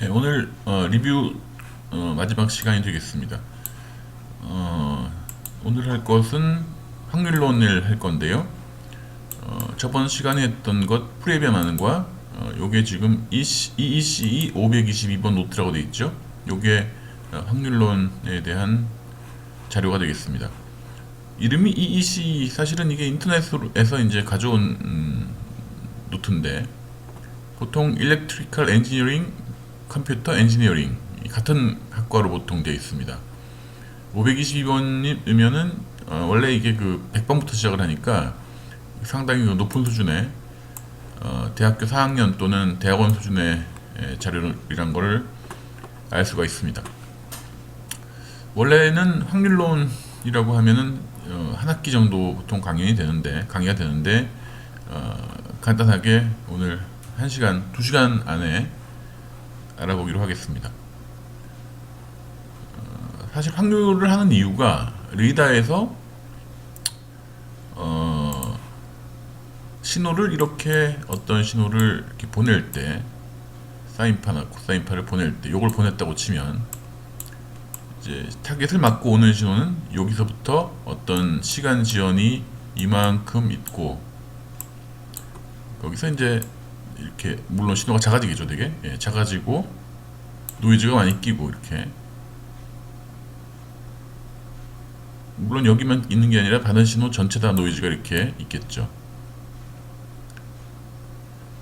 네, 오늘 리뷰 마지막 시간이 되겠습니다. 오늘 할 것은 확률론을 할 건데요. 저번 시간에 했던 것 프리비엄하는과 요게 지금 EECE 522번 노트라고 되어 있죠. 요게 확률론에 대한 자료가 되겠습니다. 이름이 EECE, 사실은 이게 인터넷에서 이제 가져온 노트인데, 보통 Electrical Engineering, 컴퓨터 엔지니어링 같은 학과로 보통 되어 있습니다. 522번이면은 원래 이게 그 100번부터 시작을 하니까 상당히 높은 수준의 대학교 4학년 또는 대학원 수준의 자료이란 것을 알 수가 있습니다. 원래는 확률론이라고 하면은 한 학기 정도 보통 강의가 되는데 간단하게 오늘 1시간, 2시간 안에 알아보기로 하겠습니다. 사실 확률을 하는 이유가 리다에서 신호를 이렇게 어떤 신호를 이렇게 보낼 때 사인파나 코사인파를 보낼 때 요걸 보냈다고 치면 이제 타겟을 맞고 오는 신호는 여기서부터 어떤 시간 지연이 이만큼 있고, 거기서 이제 이렇게 물론 신호가 작아지겠죠, 되게 작아지고 노이즈가 많이 끼고, 이렇게 물론 여기만 있는 게 아니라 받은 신호 전체 다 노이즈가 이렇게 있겠죠.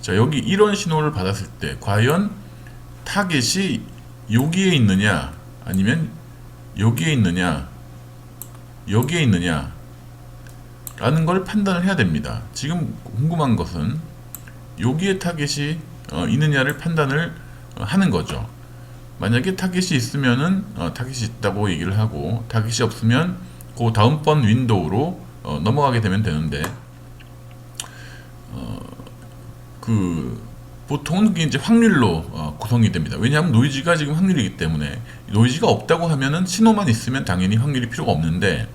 자, 여기 이런 신호를 받았을 때 과연 타겟이 여기에 있느냐 아니면 여기에 있느냐 여기에 있느냐 라는 걸 판단을 해야 됩니다. 지금 궁금한 것은 여기에 타겟이 있느냐를 판단을 하는 거죠. 만약에 타겟이 있으면은 타겟이 있다고 얘기를 하고, 타겟이 없으면 그 다음번 윈도우로 넘어가게 되면 되는데, 보통은 이제 확률로 구성이 됩니다. 왜냐하면 노이즈가 지금 확률이기 때문에, 노이즈가 없다고 하면은 신호만 있으면 당연히 확률이 필요가 없는데,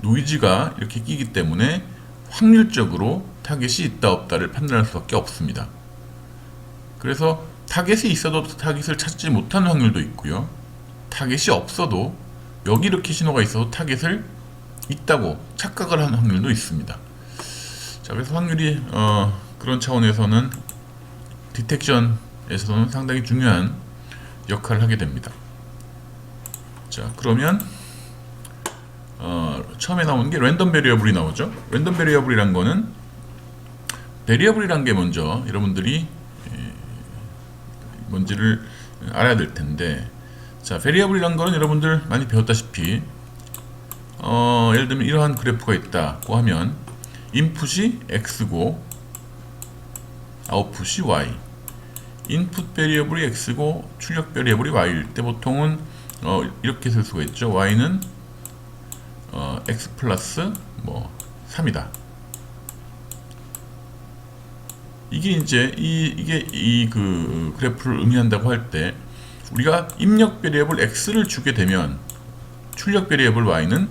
노이즈가 이렇게 끼기 때문에 확률적으로 타겟이 있다 없다를 판단할 수밖에 없습니다. 그래서 타겟이 있어도 타겟을 찾지 못하는 확률도 있고요. 타겟이 없어도 여기 이렇게 신호가 있어도 타겟을 있다고 착각을 하는 확률도 있습니다. 자, 그래서 확률이 그런 차원에서는 디텍션에서는 상당히 중요한 역할을 하게 됩니다. 자, 그러면 처음에 나오는 게 랜덤 베리어블이 나오죠. 랜덤 베리어블이란 거는, 베리어블이란 게 먼저 여러분들이 뭔지를 알아야 될 텐데, 자, 베리어블이란 거는 여러분들 많이 배웠다시피 예를 들면 이러한 그래프가 있다고 하면 인풋이 x고 아웃풋이 y, 인풋 베리어블이 x고 출력 베리어블이 y일 때 보통은 이렇게 쓸 수가 있죠. y는 x 플러스 3이다. 이게 이제 이게 그 그래프를 의미한다고 할 때, 우리가 입력 베리어블 x를 주게 되면 출력 베리어블 y는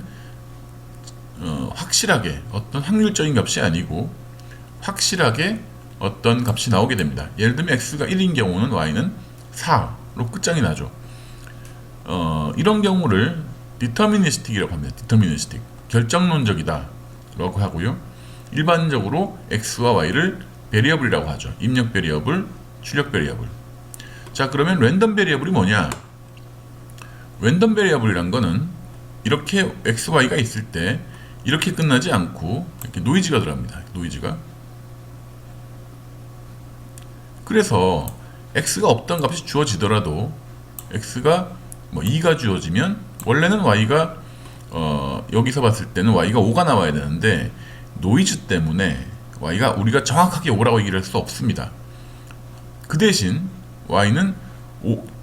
확실하게 어떤 확률적인 값이 아니고 확실하게 어떤 값이 나오게 됩니다. 예를 들면 x가 1인 경우는 y는 4로 끝장이 나죠. 이런 경우를 디터미니스틱이라고 합니다. 디터미니스틱, 결정론적이다 라고 하고요. 일반적으로 x와 y를 베리어블이라고 하죠. 입력 베리어블, 출력 베리어블. 자, 그러면 랜덤 베리어블이 뭐냐? 랜덤 베리어블이란 거는 이렇게 x, y가 있을 때 이렇게 끝나지 않고 이렇게 노이즈가 들어갑니다. 노이즈가. 그래서 x가 없던 값이 주어지더라도, x가 2가 주어지면 원래는 y가 여기서 봤을 때는 y가 5가 나와야 되는데, 노이즈 때문에 y가 우리가 정확하게 5라고 얘기를 할 수 없습니다. 그 대신 y는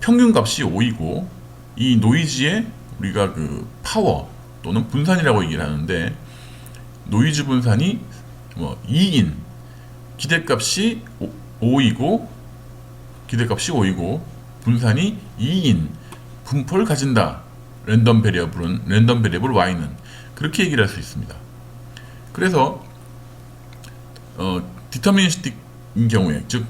평균 값이 5이고, 이 노이즈에 우리가 그 파워 또는 분산이라고 얘기를 하는데, 노이즈 분산이 2인, 기대값이 5이고 분산이 2인 분포를 가진다. 랜덤 베리어블 y는 그렇게 얘기를 할 수 있습니다. 그래서 디터미니스틱인 경우에, 즉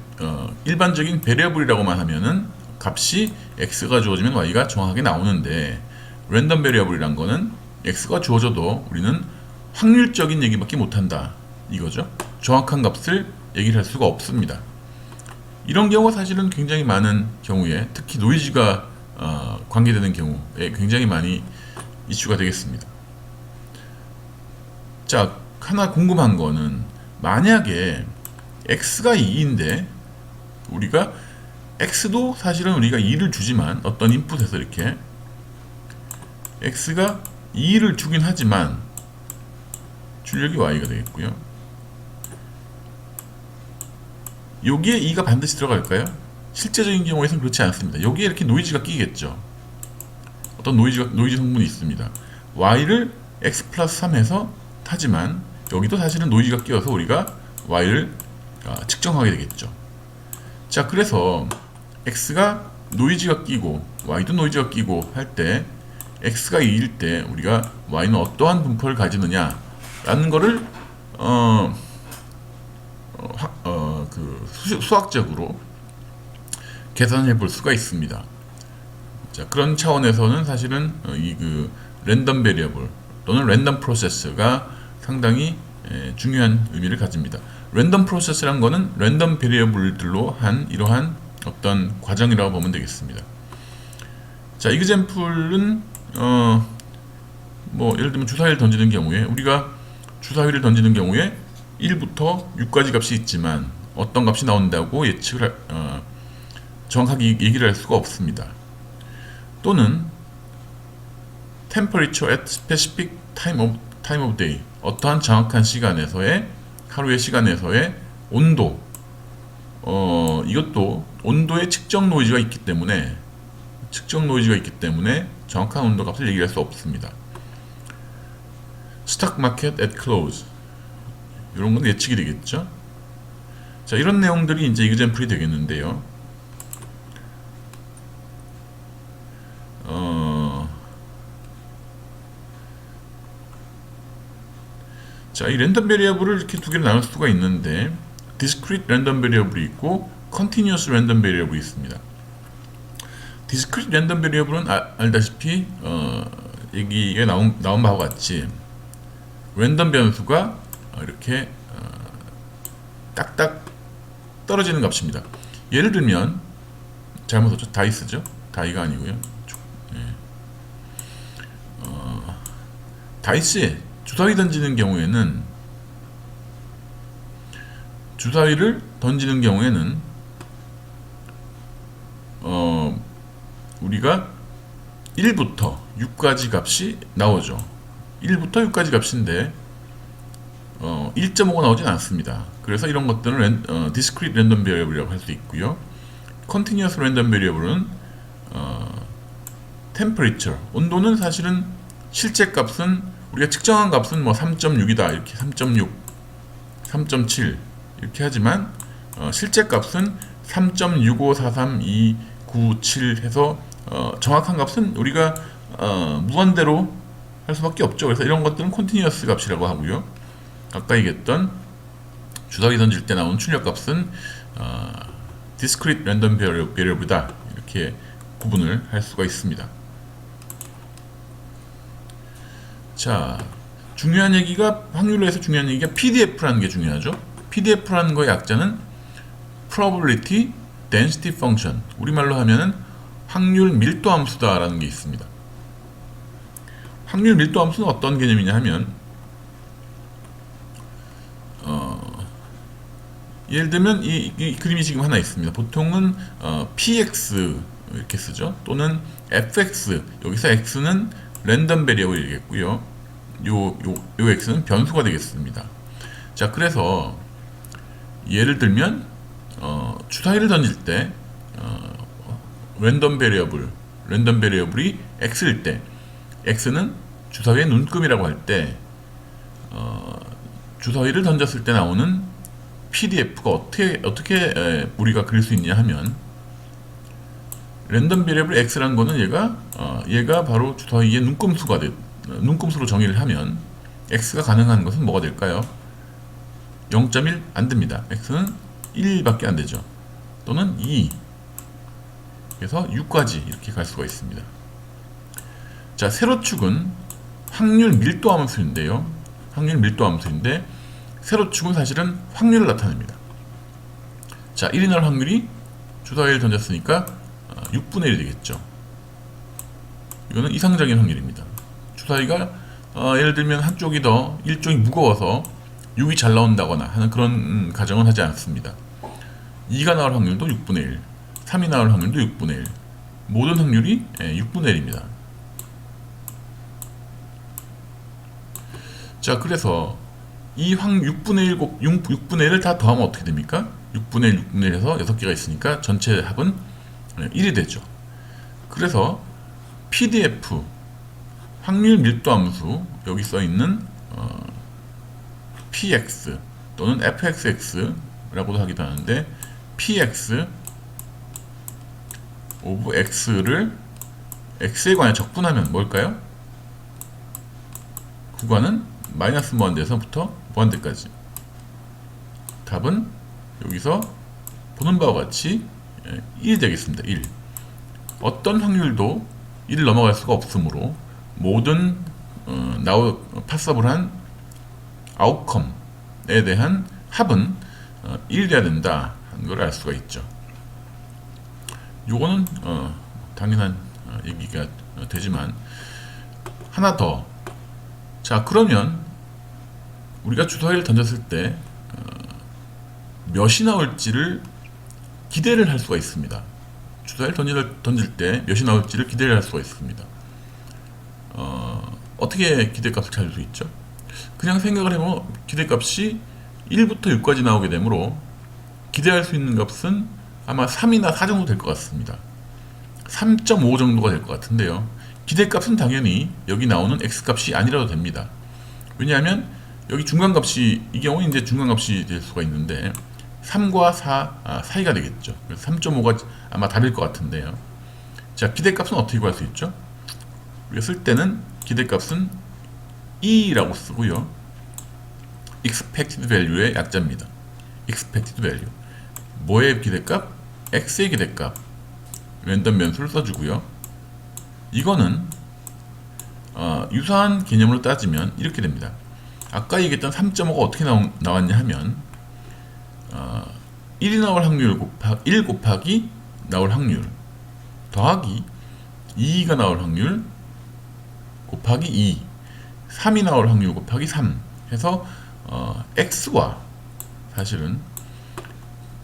일반적인 베리어블이라고만 하면은 값이 x가 주어지면 y가 정확하게 나오는데, 랜덤 베리어블이란 거는 x가 주어져도 우리는 확률적인 얘기밖에 못한다 이거죠. 정확한 값을 얘기를 할 수가 없습니다. 이런 경우가 사실은 굉장히 많은 경우에, 특히 노이즈가 관계되는 경우에 굉장히 많이 이슈가 되겠습니다. 자, 하나 궁금한 거는, 만약에 x가 2인데 우리가 x도 사실은 우리가 2를 주지만, 어떤 인풋에서 이렇게 x가 2를 주긴 하지만 출력이 y가 되겠고요. 여기에 2가 반드시 들어갈까요? 실제적인 경우에서는 그렇지 않습니다. 여기에 이렇게 노이즈가 끼겠죠. 어떤 노이즈 성분이 있습니다. y를 x 플러스 3 해서 타지만 여기도 사실은 노이즈가 끼어서 우리가 y를 측정하게 되겠죠. 자, 그래서 x가 노이즈가 끼고 y도 노이즈가 끼고 할 때, x가 2일 때 우리가 y는 어떠한 분포를 가지느냐 라는 거를 수학적으로 계산해 볼 수가 있습니다. 자, 그런 차원에서는 사실은 랜덤 베리어블 또는 랜덤 프로세스가 상당히 중요한 의미를 가집니다. 랜덤 프로세스란 거는 랜덤 베리어블들로 한 이러한 어떤 과정이라고 보면 되겠습니다. 자, 이그젬플은 뭐 예를 들면 주사위를 던지는 경우에, 우리가 주사위를 던지는 경우에 1부터 6까지 값이 있지만 어떤 값이 나온다고 예측을 정확하게 얘기를 할 수가 없습니다. 또는 temperature at specific time of day, 어떠한 정확한 시간에서의, 하루의 시간에서의 온도, 이것도 온도에 측정 노이즈가 있기 때문에 정확한 온도 값을 얘기할 수 없습니다. stock market at close, 이런 건 예측이 되겠죠. 자, 이런 내용들이 이제 이그젬플이 되겠는데요. 자, 이 랜덤 베리어블을 이렇게 두 개로 나눌 수가 있는데, discrete 랜덤 베리어블이 있고 continuous 랜덤 베리어블이 있습니다. discrete 랜덤 베리어블은 알다시피 여기에 나온 바와 같이 랜덤 변수가 이렇게 딱딱 떨어지는 값입니다. 예를 들면, 잘못 썼죠? 다이스죠? 다이가 아니고요. 다이스에 주사위를 던지는 경우에는 우리가 1부터 6까지 값이 나오죠. 1부터 6까지 값인데 1.5가 나오진 않습니다. 그래서 이런 것들은 discrete random variable이라고 할 수 있고요. continuous random variable은 temperature, 온도는 사실은 실제 값은, 우리가 측정한 값은 뭐 3.6이다 이렇게 3.6, 3.7 이렇게 하지만 실제 값은 3.6543297 해서 정확한 값은 우리가 무한대로 할 수밖에 없죠. 그래서 이런 것들은 continuous 값이라고 하고요. 아까 얘기했던 주사위 던질 때 나온 출력 값은 discrete random variable이다, 이렇게 구분을 할 수가 있습니다. 자, 중요한 얘기가, 확률에서 중요한 얘기가 PDF라는 게 중요하죠. PDF라는 거의 약자는 probability density function, 우리말로 하면은 확률 밀도 함수다라는 게 있습니다. 확률 밀도 함수는 어떤 개념이냐 하면, 예를 들면 이 그림이 지금 하나 있습니다. 보통은 px 이렇게 쓰죠. 또는 fx, 여기서 x는 랜덤 베리어블이겠고요. 요 x는 변수가 되겠습니다. 자, 그래서 예를 들면 주사위를 던질 때 랜덤 베리어블이 x일 때, x는 주사위의 눈금이라고 할 때, 주사위를 던졌을 때 나오는 PDF가 어떻게 우리가 그릴 수 있냐 하면, 랜덤 베리어블 x라는 거는 얘가 바로 주사위의 눈금수로 정의를 하면 x가 가능한 것은 뭐가 될까요? 0.1 안 됩니다. x는 1밖에 안 되죠. 또는 2 그래서 6까지 이렇게 갈 수가 있습니다. 자, 세로축은 확률 밀도 함수인데요. 확률 밀도 함수인데 세로축은 사실은 확률을 나타냅니다. 자, 1이 나올 확률이 주사위를 던졌으니까 6분의 1이 되겠죠. 이거는 이상적인 확률입니다. 주사위가 예를 들면 한쪽이 더 일쪽이 무거워서 6이 잘 나온다거나 하는 그런 가정은 하지 않습니다. 2가 나올 확률도 6분의 1, 3이 나올 확률도 6분의 1, 모든 확률이 6분의 1입니다. 자, 그래서 이 6분의 1을 다 더하면 어떻게 됩니까? 6분의 1, 6분의 1 해서 6개가 있으니까 전체 합은 1이 되죠. 그래서 PDF 확률 밀도 함수 여기 써 있는 px 또는 fxx라고도 하기도 하는데 px of x를 x에 관해 적분하면 뭘까요? 구간은 마이너스 무한대에서부터 무한대까지. 답은 여기서 보는 바와 같이 1이 되겠습니다. 1. 어떤 확률도 1을 넘어갈 수가 없으므로 모든 파서블한 아웃컴에 대한 합은 1이 돼야 된다 하는 걸 알 수가 있죠. 요거는 당연한 얘기가 되지만 하나 더. 자, 그러면 우리가 주사위를 던졌을 때 몇이 나올지를 기대를 할 수가 있습니다. 주사위를 던질 때 몇이 나올지를 기대를 할 수가 있습니다. 어떻게 기대값을 찾을 수 있죠? 그냥 생각을 해보면 기대값이 1부터 6까지 나오게 되므로 기대할 수 있는 값은 아마 3이나 4 정도 될 것 같습니다. 3.5 정도가 될 것 같은데요. 기대값은 당연히 여기 나오는 x값이 아니라도 됩니다. 왜냐하면 여기 중간값이 이 경우는 이제 중간값이 될 수가 있는데 3과 4 사이가 되겠죠. 그래서 3.5가 아마 답일 것 같은데요. 자, 기대값은 어떻게 구할 수 있죠? 우리가 쓸 때는 기대값은 E라고 쓰고요. expected value의 약자입니다. expected value. 뭐의 기대값? x의 기대값. 랜덤 변수를 써주고요. 이거는 유사한 개념으로 따지면 이렇게 됩니다. 아까 얘기했던 3.5가 어떻게 나왔냐 하면 1이 나올 확률 1 곱하기 나올 확률 더하기 2가 나올 확률 곱하기 2 3이 나올 확률 곱하기 3 해서 x와 사실은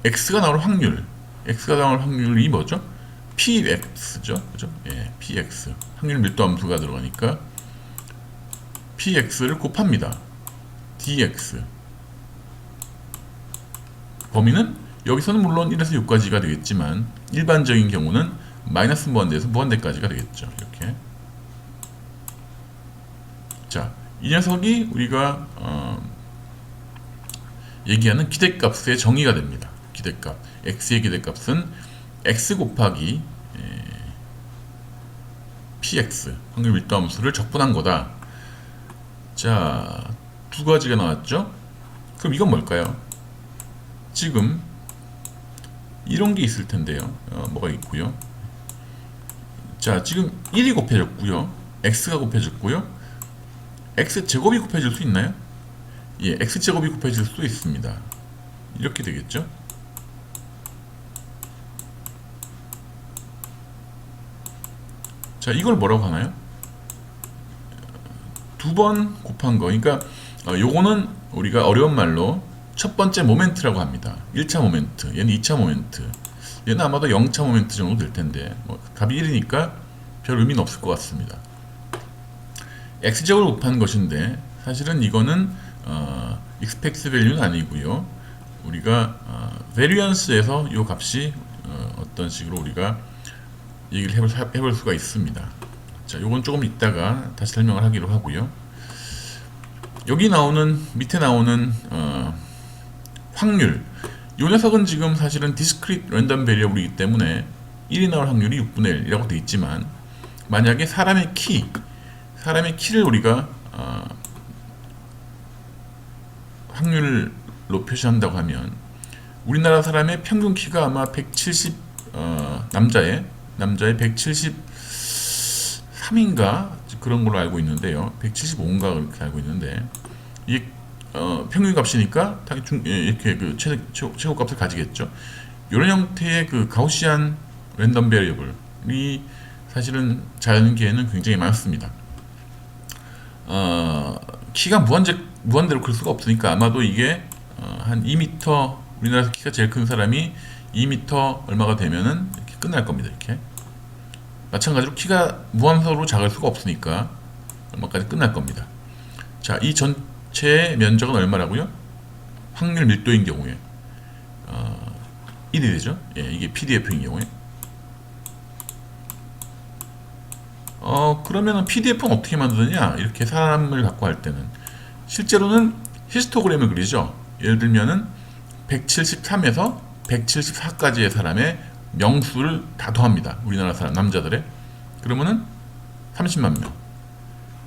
x가 나올 확률이 뭐죠? px죠, 그죠? 예, px 확률 밀도 함수가 들어가니까 px를 곱합니다. dx 범위는 여기서는 물론 1에서 6까지가 되겠지만 일반적인 경우는 마이너스 무한대에서 무한대까지가 되겠죠. 이렇게. 자, 이 녀석이 우리가 얘기하는 기대값의 정의가 됩니다. 기대값 x의 기대값은 x 곱하기 px 확률 밀도 함수를 적분한 거다. 자, 두 가지가 나왔죠. 그럼 이건 뭘까요? 지금 이런 게 있을 텐데요. 뭐가 있고요. 자, 지금 1이 곱해졌고요. x가 곱해졌고요. x제곱이 곱해질 수 있나요? 예, x제곱이 곱해질 수도 있습니다. 이렇게 되겠죠. 자, 이걸 뭐라고 하나요? 두 번 곱한 거. 그러니까 요거는 우리가 어려운 말로 첫 번째 모멘트라고 합니다. 1차 모멘트, 얘는 2차 모멘트, 얘는 아마도 0차 모멘트 정도 될 텐데 답이 1이니까 별 의미는 없을 것 같습니다. x제곱을 곱한 것인데 사실은 이거는 expected value는 아니고요. 우리가 variance에서 이 값이 어떤 식으로 우리가 얘기를 해볼 수가 있습니다. 자, 요건 조금 이따가 다시 설명을 하기로 하고요. 여기 나오는 밑에 나오는 확률, 요 녀석은 지금 사실은 discrete random variable이기 때문에 1이 나올 확률이 6분의 1이라고 되어 있지만 만약에 사람의 키를 우리가 확률로 표시한다고 하면 우리나라 사람의 평균 키가 아마 170 남자의 남자의 173인가 그런 걸로 알고 있는데요. 175인가 그렇게 알고 있는데 이게 평균 값이니까 당연히 이렇게 그 최고 값을 가지겠죠. 이런 형태의 그 가우시안 랜덤 베리어블이 사실은 자연계에는 굉장히 많습니다. 키가 무한대로 클 수가 없으니까 아마도 이게 한 2m, 우리나라에서 키가 제일 큰 사람이 2m 얼마가 되면은 이렇게 끝날 겁니다. 이렇게 마찬가지로 키가 무한서로 작을 수가 없으니까 얼마까지 끝날 겁니다. 자, 이 전체의 면적은 얼마라고요? 확률 밀도인 경우에 1이 되죠. 예, 이게 PDF인 경우에. 그러면은 PDF는 어떻게 만드느냐? 이렇게 사람을 갖고 할 때는 실제로는 히스토그램을 그리죠. 예를 들면은 173에서 174까지의 사람의 명수를 다 더합니다. 우리나라 사람 남자들의. 그러면은 30만 명.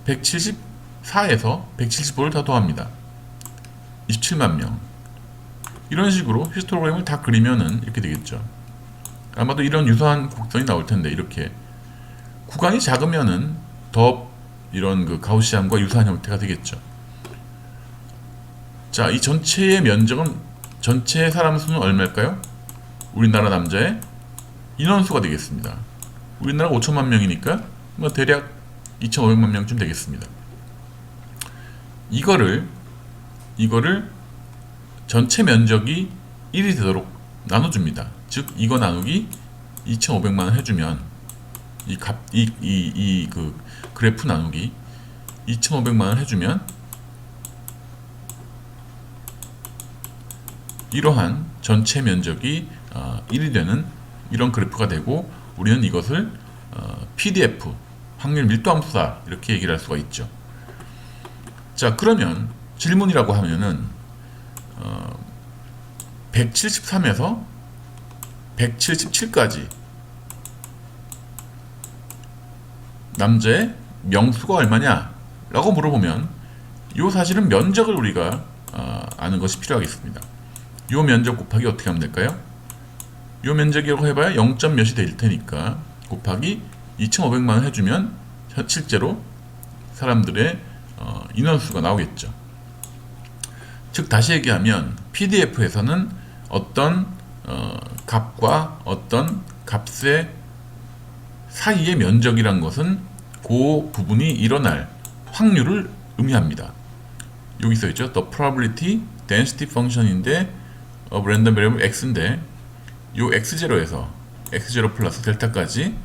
174에서 175를 다 더합니다. 27만 명. 이런 식으로 히스토그램을 다 그리면은 이렇게 되겠죠. 아마도 이런 유사한 곡선이 나올 텐데 이렇게 구간이 작으면은 더 이런 그 가우시안과 유사한 형태가 되겠죠. 자, 이 전체의 면적은 전체 사람 수는 얼마일까요? 우리나라 남자의 인원수가 되겠습니다. 우리나라 5천만 명이니까 뭐 대략 2,500만 명쯤 되겠습니다. 이거를 전체 면적이 1이 되도록 나눠줍니다. 즉 이거 나누기 2,500만을 해주면 그 그래프 나누기 2,500만을 해주면 이러한 전체 면적이 1이 되는 이런 그래프가 되고 우리는 이것을 PDF 확률 밀도함수다 이렇게 얘기를 할 수가 있죠. 자, 그러면 질문이라고 하면은 173에서 177까지 남자의 명수가 얼마냐 라고 물어보면 요 사실은 면적을 우리가 아는 것이 필요하겠습니다. 요 면적 곱하기 어떻게 하면 될까요? 요 면적이라고 해봐야 0. 몇이 될 테니까 곱하기 2,500만을 해주면 실제로 사람들의 인원수가 나오겠죠. 즉 다시 얘기하면 PDF에서는 어떤 값과 어떤 값의 사이의 면적이란 것은 그 부분이 일어날 확률을 의미합니다. 여기 써있죠. The probability density function인데 of random variable x인데 요 x0에서 x0 플러스 델타까지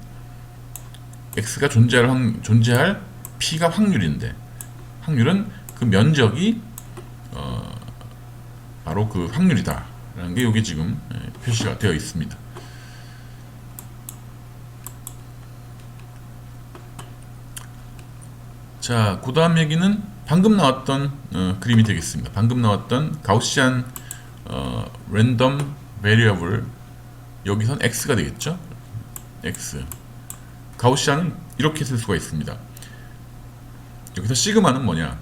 x가 존재할 p가 확률인데 확률은 그 면적이 바로 그 확률이다 라는 게 여기 지금 표시가 되어 있습니다. 자, 그 다음 얘기는 방금 나왔던 그림이 되겠습니다. 방금 나왔던 가우시안 랜덤 베리어블 여기선 x가 되겠죠. x 가우시안은 이렇게 쓸 수가 있습니다. 여기서 시그마는 뭐냐?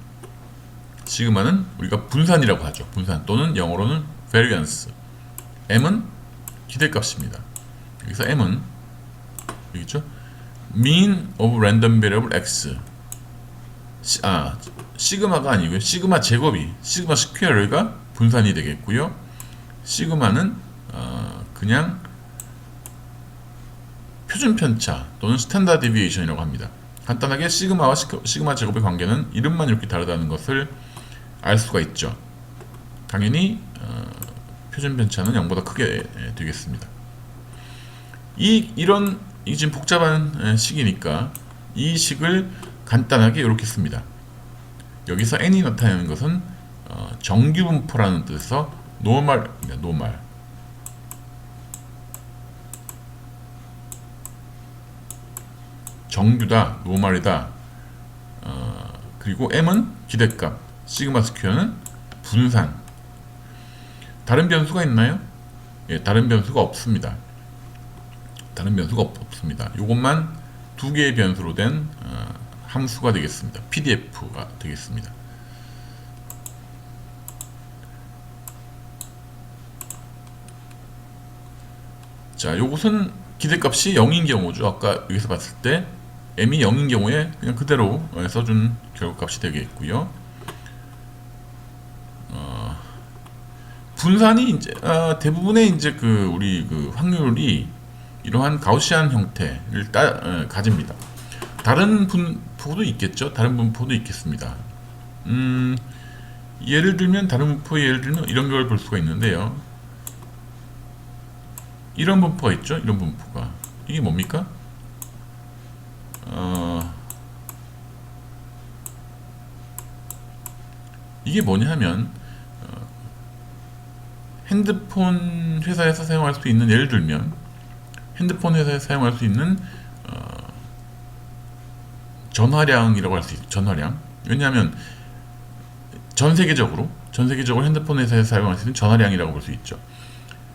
시그마는 우리가 분산이라고 하죠. 분산 또는 영어로는 variance. m은 기대값입니다. 여기서 m은 여기 있죠. mean of random variable x. 시그마가 아니고요. 시그마 제곱이 시그마 스퀘어가 분산이 되겠고요. 시그마는 그냥 표준 편차 또는 스탠다드 디비에이션이라고 합니다. 간단하게 시그마와 시그마 제곱의 관계는 이름만 이렇게 다르다는 것을 알 수가 있죠. 당연히 표준 편차는 0보다 크게 되겠습니다. 이런 지금 복잡한 식이니까 이 식을 간단하게 이렇게 씁니다. 여기서 n이 나타내는 것은 정규분포라는 뜻에서 노멀입니다. 노멀. 정규다, 노멀이다. 그리고 m은 기대값, 시그마 스퀘어는 분산. 다른 변수가 있나요? 예, 다른 변수가 없습니다. 다른 변수가 없습니다. 이것만 두 개의 변수로 된 함수가 되겠습니다. PDF가 되겠습니다. 자, 요것은 기대값이 0인 경우죠. 아까 여기서 봤을 때 m이 0인 경우에 그냥 그대로 써준 결과값이 되겠고요. 분산이 이제 대부분의 이제 그 우리 그 확률이 이러한 가우시안 형태를 가집니다. 다른 분포도 있겠죠. 다른 분포도 있겠습니다. 예를 들면 다른 분포의 예를 들면 이런 걸 볼 수가 있는데요. 이런 분포가 있죠. 이런 분포가 이게 뭡니까? 이게 뭐냐 하면 핸드폰 회사에서 사용할 수 있는, 예를 들면 핸드폰 회사에서 사용할 수 있는 전화량이라고 할 수 있어요. 전화량. 왜냐하면 전 세계적으로 핸드폰 회사에서 사용할 수 있는 전화량이라고 볼 수 있죠.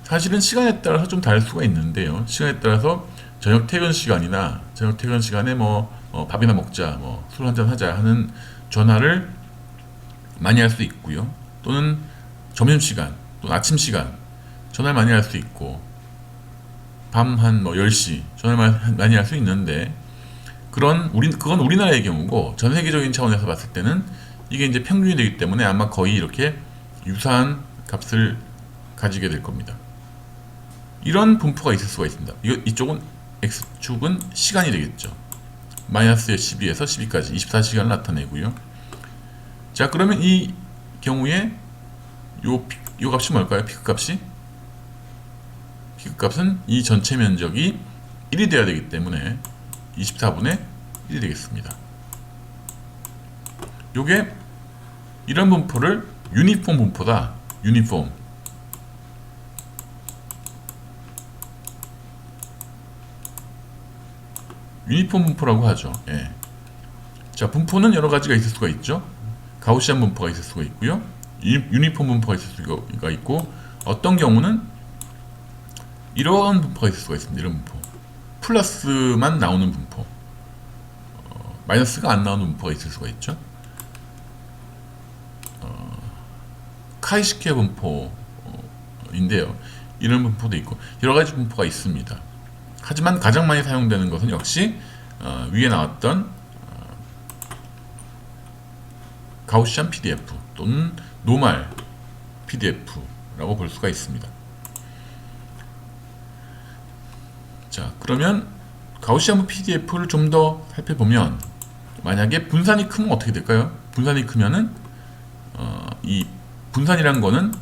사실은 시간에 따라서 좀 다를 수가 있는데요. 시간에 따라서 저녁 퇴근 시간이나 저녁 퇴근 시간에 밥이나 먹자, 술 한잔 하자 하는 전화를 많이 할 수 있고요. 또는 점심시간, 또 아침 시간 전화를 많이 할 수 있고, 밤 한 10시 전화를 많이 할 수 있는데, 그건 우리나라의 경우고, 전 세계적인 차원에서 봤을 때는 이게 이제 평균이 되기 때문에 아마 거의 이렇게 유사한 값을 가지게 될 겁니다. 이런 분포가 있을 수가 있습니다. 이쪽은 X축은 시간이 되겠죠. 마이너스 12에서 12까지 24시간을 나타내고요. 자, 그러면 이 경우에 요 값이 뭘까요? 피크 값이? 피크 값은 이 전체 면적이 1이 돼야 되기 때문에 24분의 1이 되겠습니다. 요게 이런 분포를 유니폼 분포다. 유니폼. 유니폼 분포라고 하죠. 예. 자, 분포는 여러 가지가 있을 수가 있죠. 가우시안 분포가 있을 수가 있고요. 유니폼 분포가 있을 수가 있고, 어떤 경우는 이런 분포가 있을 수가 있습니다. 이런 분포. 플러스만 나오는 분포. 마이너스가 안 나오는 분포가 있을 수가 있죠. 카이시케 분포인데요. 이런 분포도 있고, 여러 가지 분포가 있습니다. 하지만 가장 많이 사용되는 것은 역시 위에 나왔던 가우시안 PDF 또는 노말 PDF라고 볼 수가 있습니다. 자, 그러면 가우시안 PDF를 좀 더 살펴보면, 만약에 분산이 크면 어떻게 될까요? 분산이 크면은 이 분산이란 거는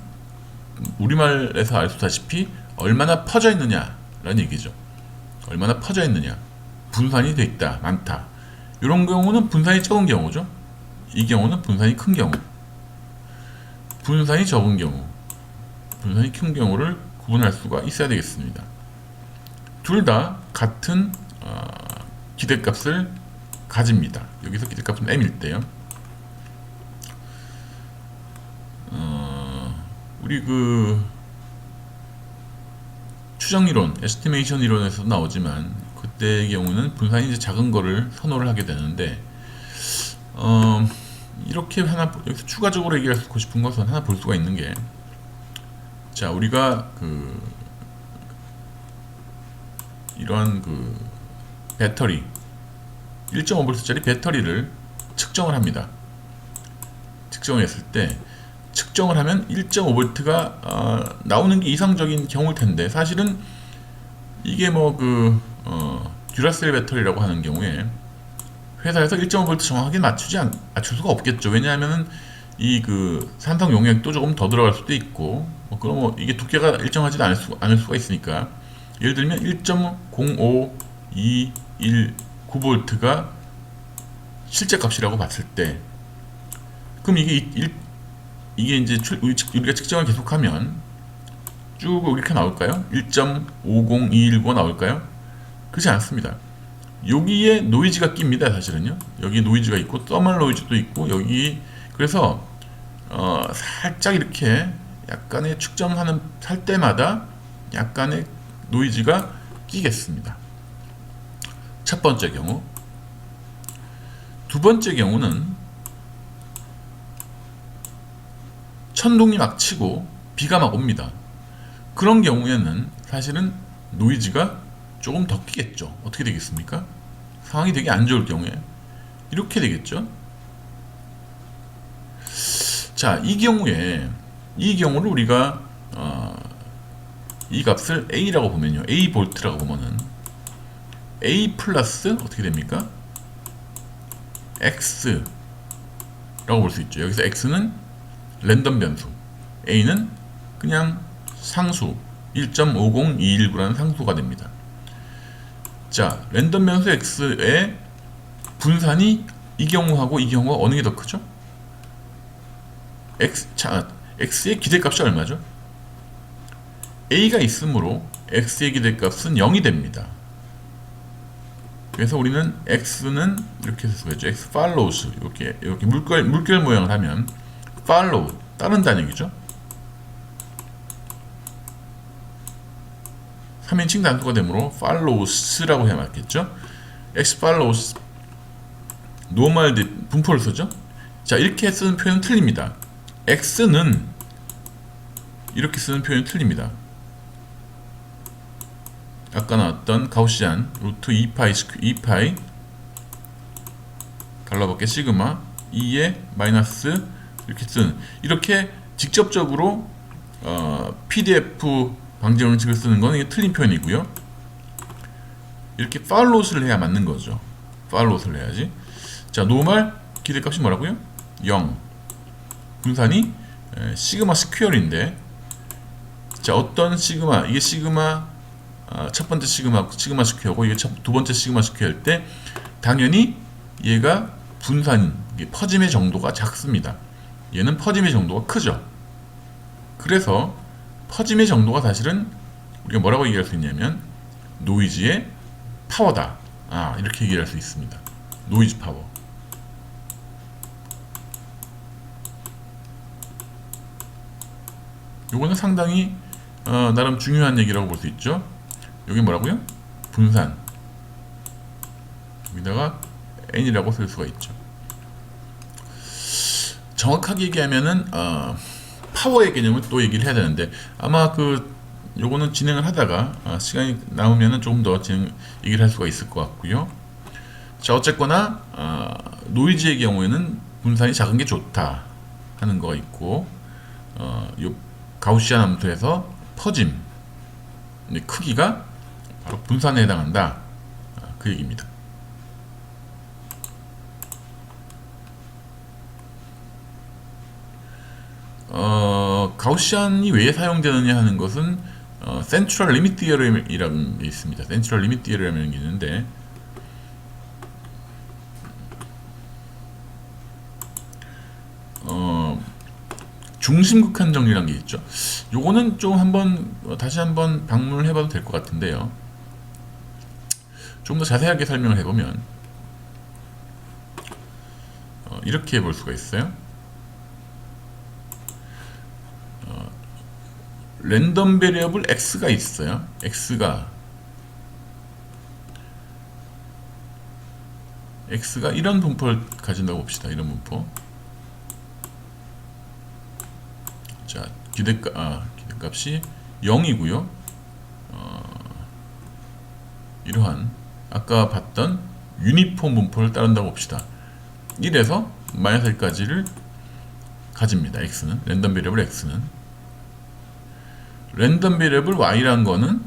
우리말에서 알 수 있다시피 얼마나 퍼져 있느냐라는 얘기죠. 얼마나 퍼져 있느냐, 분산이 돼 있다, 많다. 이런 경우는 분산이 적은 경우죠. 이 경우는 분산이 큰 경우, 분산이 적은 경우, 분산이 큰 경우를 구분할 수가 있어야 되겠습니다. 둘 다 같은 기대값을 가집니다. 여기서 기대값은 m일 때요. 우리 그 추정이론, 에스티메이션 이론에서 나오지만, 그때의 경우는 분산이 이제 작은 거를 선호를 하게 되는데, 이렇게 하나 여기서 추가적으로 얘기하고 싶은 것은 하나 볼 수가 있는 게, 자, 우리가 이러한 배터리 1.5V짜리 배터리를 측정을 합니다. 측정을 했을 때, 측정을 하면 1.5V가 나오는 게 이상적인 경우일 텐데, 사실은 이게 듀라셀 배터리라고 하는 경우에 회사에서 1.5V 정확하게 맞출 수가 없겠죠. 왜냐하면은 이 산성 용액도 조금 더 들어갈 수도 있고, 그럼 이게 두께가 일정하지 않을 수가 있으니까, 예를 들면 1.05219V가 실제 값이라고 봤을 때, 그럼 이게 이제 우리가 측정을 계속하면 쭉 이렇게 나올까요? 1.50219가 나올까요? 그렇지 않습니다. 여기에 노이즈가 낍니다. 사실은요. 여기 노이즈가 있고, 서멀 노이즈도 있고, 여기 그래서 살짝 이렇게 약간의 측정하는 할 때마다 약간의 노이즈가 끼겠습니다. 첫 번째 경우. 두 번째 경우는 천둥이 막 치고 비가 막 옵니다. 그런 경우에는 사실은 노이즈가 조금 더 크겠죠. 어떻게 되겠습니까? 상황이 되게 안 좋을 경우에 이렇게 되겠죠. 자, 이 경우를 우리가 이 값을 A라고 보면요, A 볼트라고 보면은 A 플러스 어떻게 됩니까? X라고 볼 수 있죠. 여기서 X는 랜덤 변수, A는 그냥 상수 1.50219라는 상수가 됩니다. 자, 랜덤 변수 X의 분산이 이 경우하고 이 경우가 어느 게 더 크죠? X의 기대값이 얼마죠? A가 있으므로 X의 기대값은 0이 됩니다. 그래서 우리는 X는 이렇게 쓸 수가 있죠. X follows, 이렇게 물결 모양을 하면 follow, 따른다는 얘기죠. 3인칭 단수가 되므로 follows라고 해야 맞겠죠. X follows 노멀 분포를 쓰죠. 자, 이렇게 쓰는 표현은 틀립니다. X는 이렇게 쓰는 표현이 틀립니다. 아까 나왔던 가우시안 루트 2파이 갈라벗게 시그마 2에 마이너스 이렇게 쓰는, 이렇게 직접적으로 PDF 방정식을 쓰는 건 이게 틀린 표현이고요. 이렇게 follows를 해야 맞는 거죠. follows를 해야지. 자, 노멀 기대값이 뭐라고요? 0. 분산이 시그마 스퀘어인데, 자, 어떤 시그마, 이게 시그마 첫 번째 시그마 스퀘어고 이게 두 번째 시그마 스퀘어일 때 당연히 얘가 분산, 퍼짐의 정도가 작습니다. 얘는 퍼짐의 정도가 크죠. 그래서 퍼짐의 정도가 사실은 우리가 뭐라고 얘기할 수 있냐면 노이즈의 파워다. 이렇게 얘기할 수 있습니다. 노이즈 파워. 요거는 상당히 나름 중요한 얘기라고 볼 수 있죠. 여기 뭐라고요? 분산. 여기다가 n이라고 쓸 수가 있죠. 정확하게 얘기하면은 파워의 개념을 또 얘기를 해야 되는데, 아마 요거는 진행을 하다가 시간이 남으면은 조금 더 얘기를 할 수가 있을 것 같고요. 자, 어쨌거나 노이즈의 경우에는 분산이 작은 게 좋다 하는 거가 있고, 요 가우시안 함수에서 퍼짐 크기가 바로 분산에 해당한다, 그 얘기입니다. 가우시안이 왜 사용되느냐 하는 것은 센트럴 리미트 디어렘이라는 게 있습니다. 센트럴 리미트 디어렘이라는 게 있는데, 중심극한 정리라는 게 있죠. 요거는 좀 다시 한번 방문을 해봐도 될 것 같은데요. 좀 더 자세하게 설명을 해보면 이렇게 볼 수가 있어요. 랜덤 베리어블 x가 있어요. x가 이런 분포를 가진다고 봅시다. 이런 분포. 자, 기대값이 0이고요. 이러한 아까 봤던 유니폼 분포를 따른다고 봅시다. 1에서 마이너스 1까지를 가집니다. x는, 랜덤 베리어블 x는. 랜덤 베리어블 y라는 거는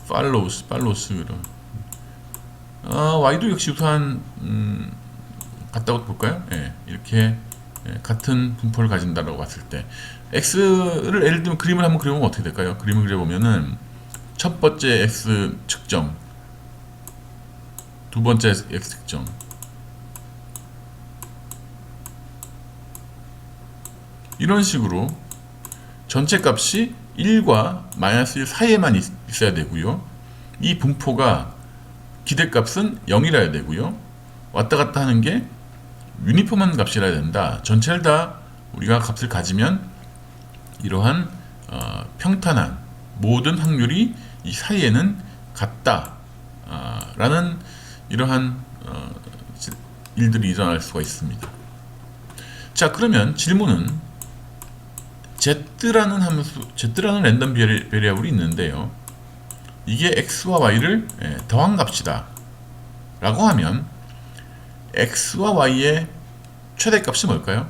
팔로우스 y도 역시 유사한 같다고 볼까요? 예, 이렇게 같은 분포를 가진다라고 봤을 때 x를 예를 들면 그림을 한번 그려보면 어떻게 될까요? 그림을 그려보면은 첫 번째 x 측정, 두 번째 x 측정, 이런 식으로 전체 값이 1과 마이너스 1 사이에만 있어야 되고요. 이 분포가 기대값은 0이라야 되고요. 왔다 갔다 하는 게 유니폼한 값이라야 된다. 전체를 다 우리가 값을 가지면 이러한 평탄한 모든 확률이 이 사이에는 같다 라는 이러한 일들이 일어날 수가 있습니다. 자, 그러면 질문은 z라는 함수, z라는 랜덤 베리어블이 있는데요. 이게 x와 y를 더한 값이다 라고 하면 x와 y의 최대값이 뭘까요?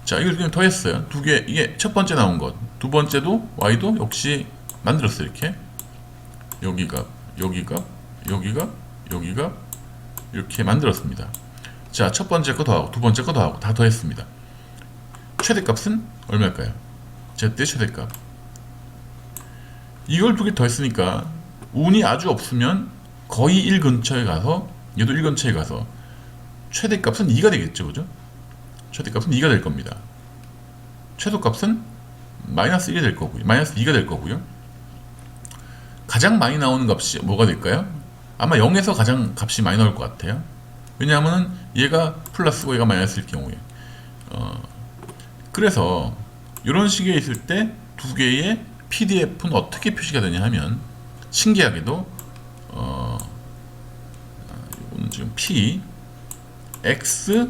자, 이걸 그냥 더했어요. 두 개, 이게 첫 번째 나온 것. 두 번째도 y도 역시 만들었어요. 이렇게 여기가 이렇게 만들었습니다. 자, 첫 번째 거 더하고 두 번째 거 더하고 다 더했습니다. 최대값은 얼마일까요? z의 최대값. 이걸 두 개 더했으니까 운이 아주 없으면 거의 1 근처에 가서, 얘도 1 근처에 가서 최대값은 2가 되겠죠, 그죠? 최대값은 2가 될 겁니다. 최소값은 마이너스 1이 될 거고요. 마이너스 2가 될 거고요. 가장 많이 나오는 값이 뭐가 될까요? 아마 0에서 가장 값이 많이 나올 것 같아요. 왜냐하면 얘가 플러스고 얘가 마이너스일 경우에. 그래서 이런 식에 있을 때 두 개의 PDF는 어떻게 표시가 되냐 하면, 신기하게도 이거는 지금 P X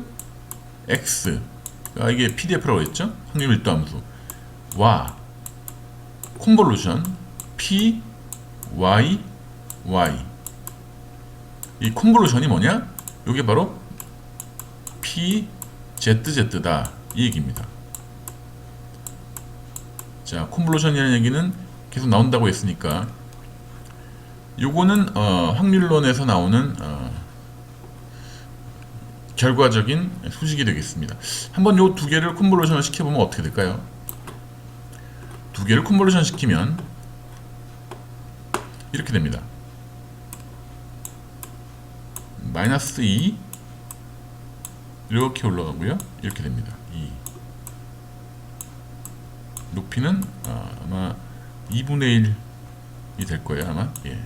이게 PDF라고 했죠? 확률 밀도 함수 와 콘볼루션 P Y 이 콘볼루션이 뭐냐? 이게 바로 P ZZ다 이 얘기입니다. 자, 콘볼루션이라는 얘기는 계속 나온다고 했으니까 요거는 확률론에서 나오는 결과적인 수식이 되겠습니다. 한번 요 두 개를 콘볼루션을 시켜보면 어떻게 될까요? 두 개를 콘볼루션 시키면 이렇게 됩니다. 마이너스 2 이렇게 올라가고요. 이렇게 됩니다. 2 높이는 아마 2분의 1이 될 거예요. 아마. 예.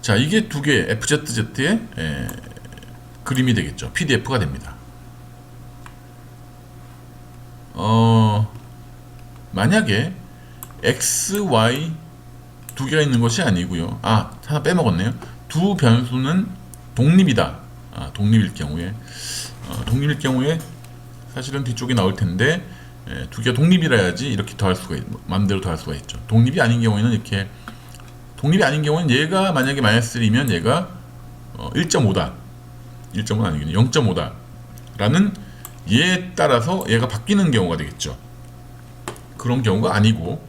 자, 이게 두 개 FZZ의 그림이 되겠죠. PDF가 됩니다. 만약에 X, Y 두 개가 있는 것이 아니고요. 하나 빼먹었네요. 두 변수는 독립이다. 독립일 경우에 사실은 뒤쪽에 나올 텐데 두 개가 독립이라야지 이렇게 더할 수가 마음대로 더할 수가 있죠. 독립이 아닌 경우에는 이렇게 독립이 아닌 경우는 얘가 만약에 마이너스 1이면 얘가 1.5다. 1.5는 아니겠네. 0.5다. 라는 얘에 따라서 얘가 바뀌는 경우가 되겠죠. 그런 경우가 아니고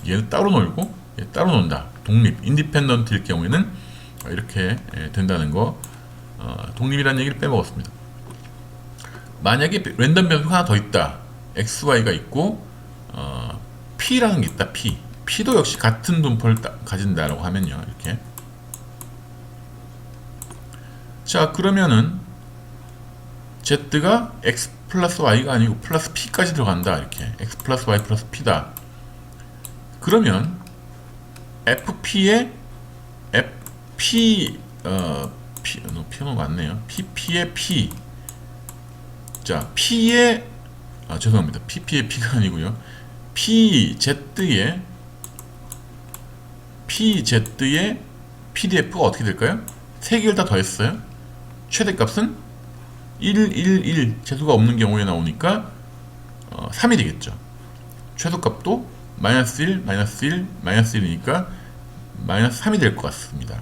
얘는 따로 놀고 얘 따로 논다. 독립, 인디펜던트일 경우에는 이렇게 된다는 거. 독립이라는 얘기를 빼먹었습니다. 만약에 랜덤 변수가 하나 더 있다. x, y가 있고 p라는 게 있다. P도 역시 같은 분포를 가진다라고 하면요. 이렇게. 자, 그러면은 z가 x 플러스 y가 아니고 플러스 p까지 들어간다. 이렇게. x 플러스 y 플러스 p다. 그러면 fp의 P는 맞네요. pp의 p. 자, p의 죄송합니다. pp의 p가 아니고요. pz의 PDF가 어떻게 될까요? 세 개를 다 더했어요. 최대값은 1, 재수가 없는 경우에 나오니까 3이 되겠죠. 최소값도 마이너스 1, 마이너스 1이니까 마이너스 3이 될 것 같습니다.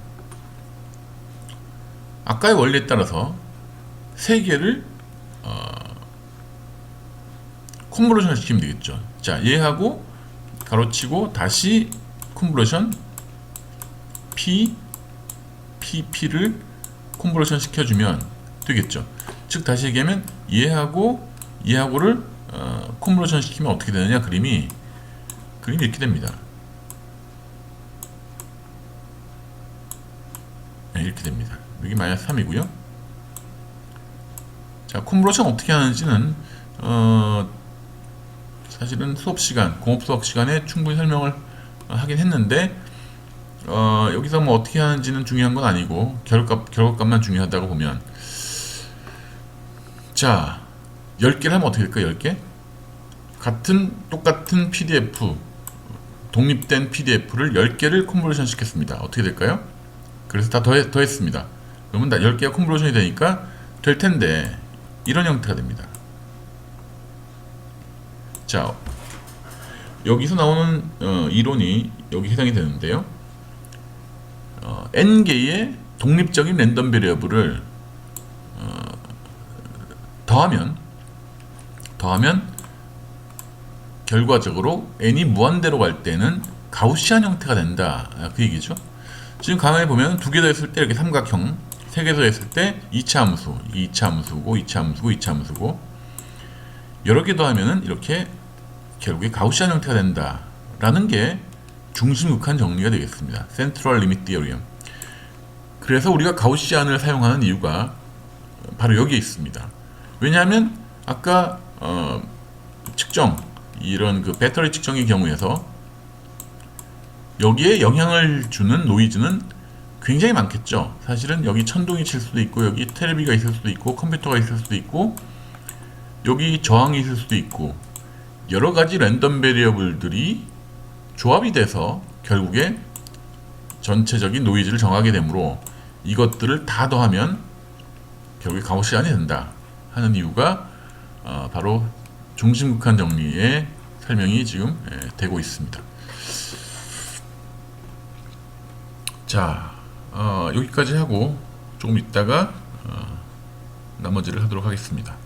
아까의 원리에 따라서 세 개를 콘볼루션을 시키면 되겠죠. 자, 얘하고 가로치고 다시 콘볼루션 PP를 콘볼루션 시켜주면 되겠죠. 즉 다시 얘기하면 얘하고를 콘볼루션 시키면 어떻게 되느냐. 그림이 이렇게 됩니다. 네, 이렇게 됩니다. 여기 마이너스 3이고요. 자, 콘볼루션 어떻게 하는지는 사실은 공업 수업 시간에 충분히 설명을 하긴 했는데 여기서 뭐 어떻게 하는지는 중요한 건 아니고 결과값만 중요하다고 보면, 자, 10개를 하면 어떻게 될까요? 10개? 똑같은 PDF, 독립된 PDF를 10개를 콘볼루션 시켰습니다. 어떻게 될까요? 그래서 다 더했습니다. 그러면 다 10개가 콘볼루션이 되니까 될 텐데, 이런 형태가 됩니다. 자, 여기서 나오는 이론이 여기 해당이 되는데요. n개의 독립적인 랜덤 베리어블을 더하면 결과적으로 n이 무한대로 갈 때는 가우시안 형태가 된다, 그 얘기죠. 지금 가만히 보면 두 개 더 했을 때 이렇게 삼각형, 세 개 더 했을 때 2차 함수, 2차 함수고 2차 함수고 2차 함수고 여러 개 더하면은 이렇게 결국에 가우시안 형태가 된다라는 게 중심극한 정리가 되겠습니다. Central Limit Theorem. 그래서 우리가 가우시안을 사용하는 이유가 바로 여기에 있습니다. 왜냐하면 아까 측정, 이런 그 배터리 측정의 경우에서 여기에 영향을 주는 노이즈는 굉장히 많겠죠. 사실은 여기 천둥이 칠 수도 있고, 여기 테레비가 있을 수도 있고, 컴퓨터가 있을 수도 있고, 여기 저항이 있을 수도 있고, 여러 가지 랜덤 베리어블들이 조합이 돼서 결국에 전체적인 노이즈를 정하게 되므로 이것들을 다 더하면 결국에 가우시안이 된다 하는 이유가 바로 중심극한 정리의 설명이 지금 되고 있습니다. 자, 여기까지 하고 조금 있다가 나머지를 하도록 하겠습니다.